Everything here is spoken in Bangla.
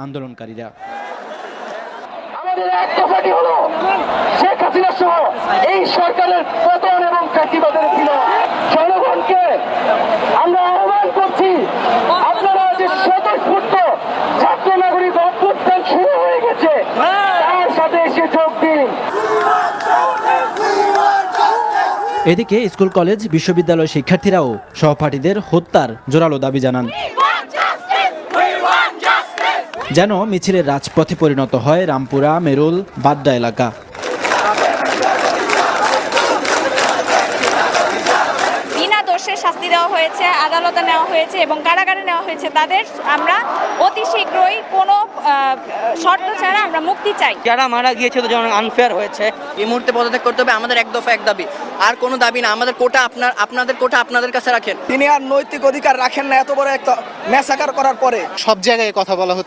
আন্দোলনকারীরা। আমাদের এক দফাটি হলো শেখ হাসিনা সহ এই সরকারের পতন এবং ফ্যাসিবাদের ছিল। জনগণকে আমরা আহ্বান করছি, আপনারা যে স্বতঃস্ফূর্ত ছাত্র নাগরিক অভ্যুত্থান শুরু হয়ে গেছে, তার সাথে এসে যোগ দিন। এদিকে স্কুল, কলেজ, বিশ্ববিদ্যালয় শিক্ষার্থীরাও সহপাঠীদের হত্যার জোরালো দাবি জানান। যেন মিছিলের রাজপথে পরিণত হয় রামপুরা, মেরুল, বাড্ডা এলাকা। বিনা দোষে শাস্তি দেওয়া হয়েছে, আদালতে নেওয়া হয়েছে এবং কারাগারে নেওয়া হয়েছে। তাদের আমরা অতি শীঘ্রই কোনো শর্ত ছাড়া আমরা মুক্তি চাই। যারা মারা গিয়েছিল, যেমন আনফেয়ার হয়েছে, এই মুহূর্তে পদত্যাগ করতে হবে। আমাদের এক দফা এক দাবি, আর কোনো দাবি না। আমাদের কোটা আপনাদের কোটা আপনাদের কাছে রাখেন। তিনি আর নৈতিক অধিকার রাখেন না এত বড় একটা ম্যাসাকার করার পরে। সব জায়গায় কথা বলা হচ্ছে।